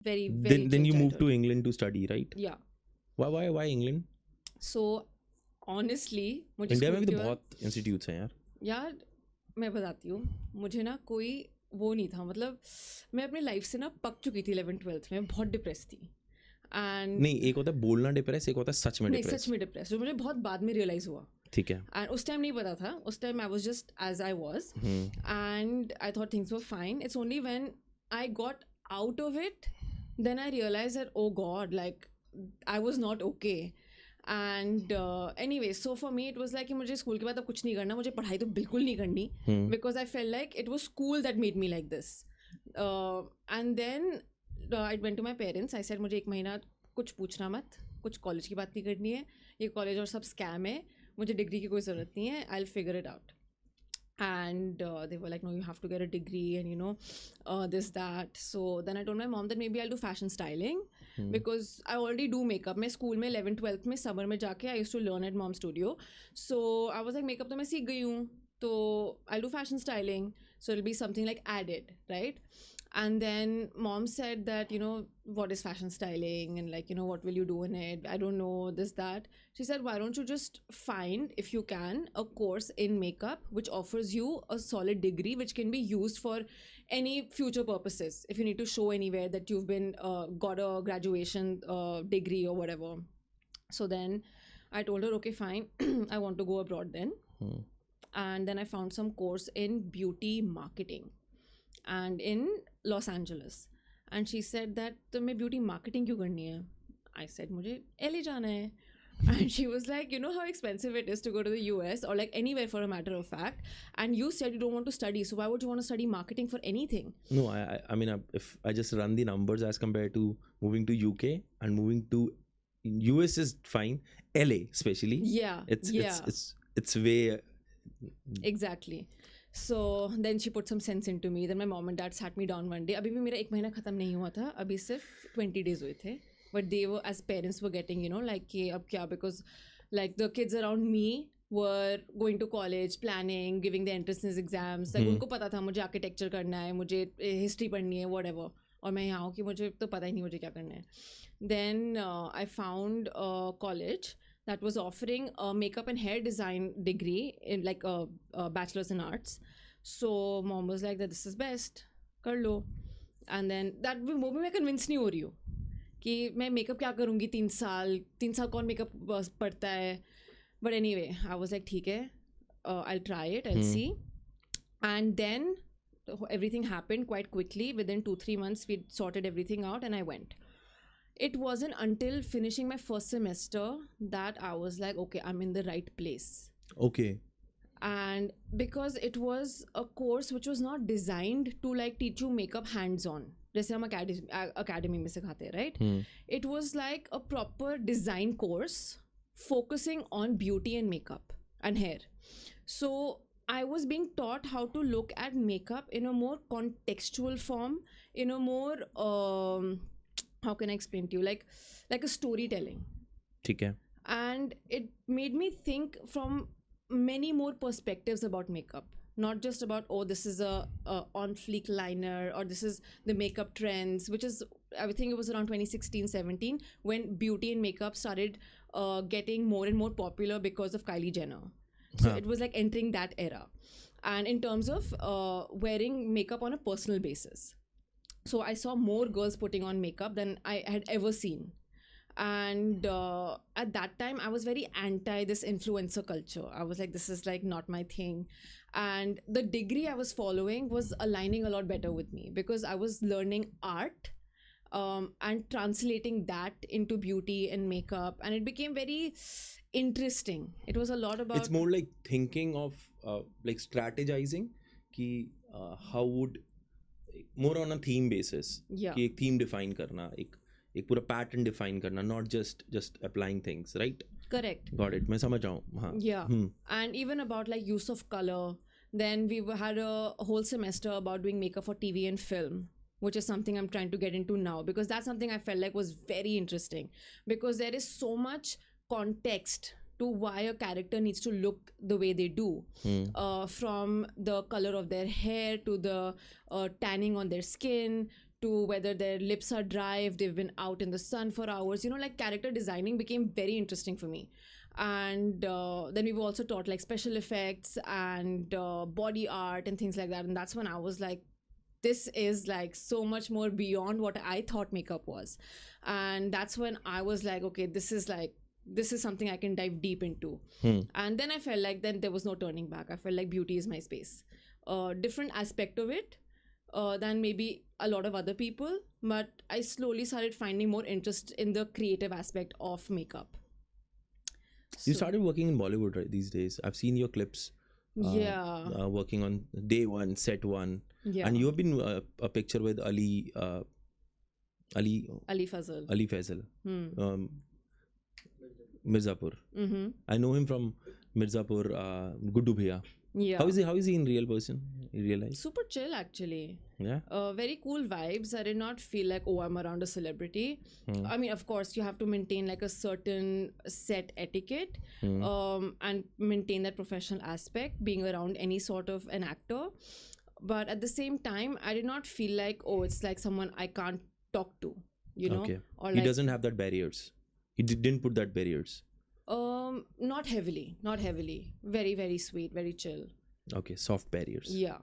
very very Then you chill moved to childhood. England to study, right? Yeah. Why England? So honestly मुझे India में school भी तो के बाद बहुत इंस्टीट्यूट्स हैं यार. यार मैं बताती हूँ, मुझे ना कोई वो नहीं था, मतलब मैं अपनी लाइफ से ना पक चुकी थी 11th-12th में, बहुत डिप्रेस थी. एंड नहीं, एक होता है बोलना डिप्रेस, एक होता है सच में नहीं, डिप्रेस. सच में डिप्रेस, जो मुझे बहुत बाद में रियलाइज़ हुआ. ठीक है. एंड उस टाइम नहीं पता था, उस time I was just as I was, and I thought things were fine. It's only when I got out of it, then I realized that, oh god, like I was not okay. And anyway, so for me it was like कि मुझे school के बाद अब कुछ नहीं करना, मुझे पढ़ाई तो बिल्कुल नहीं करनी, because I felt like it was school that made me like this. And then I went to my parents. I said मुझे 1 महीना कुछ पूछना मत, कुछ कॉलेज की बात नहीं करनी है, ये कॉलेज और सब स्कैम है, मुझे डिग्री की कोई ज़रूरत नहीं है, I'll figure it out. And they were like, no, you have to get a degree, and you know, this that. So then I told my mom that maybe I'll do fashion styling, because I already do makeup. मैं school में 11th-12th में summer में जाके I used to learn at mom's studio. So I was like, makeup तो मैं सीख गई हूँ, तो I'll do fashion styling, so it'll be something like added, right? And then mom said that, you know, what is fashion styling, and like, you know, what will you do in it? I don't know, this that. She said, why don't you just find, if you can, a course in makeup which offers you a solid degree which can be used for any future purposes, if you need to show anywhere that you've been got a graduation degree or whatever. So then I told her, okay, fine, I want to go abroad then. And then I found some course in beauty marketing and in Los Angeles. And she said that तुम्हें beauty marketing क्यों करनी है? I said मुझे LA जाना है. And she was like, you know how expensive it is to go to the US or like anywhere for a matter of fact, and you said you don't want to study, so why would you want to study marketing for anything? No, I mean, if I just run the numbers as compared to moving to UK and moving to US is fine. LA especially. Yeah. It's way. Exactly. So then she put some sense into me. Then my mom and dad sat me down one day. अभी भी मेरा 1 महीना ख़त्म नहीं हुआ था, अभी सिर्फ 20 days हुए थे. But they were, as parents were getting, you know, like कि अब क्या, because like the kids around me were going to college, planning, giving the entrance exams. Like उनको पता था मुझे architecture करना है, मुझे history पढ़नी है, whatever. और मैं यहाँ हूँ कि मुझे तो पता ही नहीं मुझे क्या करना है. Then I found a college that was offering a makeup and hair design degree in like a bachelor's in arts. So mom was like that this is best, कर लो. And then that वो भी मैं convince नहीं हो रही हूँ कि मैं मेकअप क्या करूँगी 3 साल कौन मेकअप पढ़ता है. But anyway, I was like ठीक है, I'll try it, I'll see. And then everything happened quite quickly. Within 2-3 months we sorted everything out and I went. It wasn't until finishing my first semester that I was like, okay, I'm in the right place. Okay. And because it was a course which was not designed to like teach you makeup hands-on, जैसे हम academy में सिखाते हैं, right? It was like a proper design course focusing on beauty and makeup and hair. So I was being taught how to look at makeup in a more contextual form, in a more how can I explain to you, like a storytelling. ठीक है. And it made me think from many more perspectives about makeup, not just about, oh, this is a on fleek liner, or this is the makeup trends, which is, I think it was around 2016-17 when beauty and makeup started getting more and more popular because of Kylie Jenner. So it was like entering that era. And in terms of wearing makeup on a personal basis, so I saw more girls putting on makeup than I had ever seen. And at that time I was very anti this influencer culture. I was like, this is like not my thing. And the degree I was following was aligning a lot better with me, because I was learning art and translating that into beauty and makeup, and it became very interesting. It was a lot about, It's more like thinking of like strategizing कि how would, more on a theme basis. Yeah. कि एक theme define करना, एक पूरा pattern define करना, not just applying things, right? correct. Got it. मैं समझ रहा हूँ. हाँ. Yeah. And even about like use of color. Then we had a whole semester about doing makeup for TV and film, which is something I'm trying to get into now, because that's something I felt like was very interesting, because there is so much context to why a character needs to look the way they do, from the color of their hair to the tanning on their skin to whether their lips are dry, if they've been out in the sun for hours. You know, like character designing became very interesting for me. And then we were also taught like special effects and body art and things like that. And that's when I was like, this is like so much more beyond what I thought makeup was. And that's when I was like, okay, this is something I can dive deep into. And then I felt like then there was no turning back. I felt like beauty is my space. Different aspect of it than maybe a lot of other people, but I slowly started finding more interest in the creative aspect of makeup. You started working in Bollywood, right? These days, I've seen your clips. Working on day one, set one, and you have been a picture with Ali Faisal, Mirzapur. I know him from Mirzapur. Guddu Bhaiya. Yeah. How is he in real person? In real life? Super chill, actually. Yeah. Very cool vibes. I did not feel like, oh, I'm around a celebrity. I mean, of course, you have to maintain like a certain set etiquette and maintain that professional aspect, being around any sort of an actor. But at the same time, I did not feel like, oh, it's like someone I can't talk to, you know? Okay. Or he like, doesn't have that barriers. He didn't put that barriers. not heavily. Very, very sweet, very chill. Okay, soft barriers. Yeah.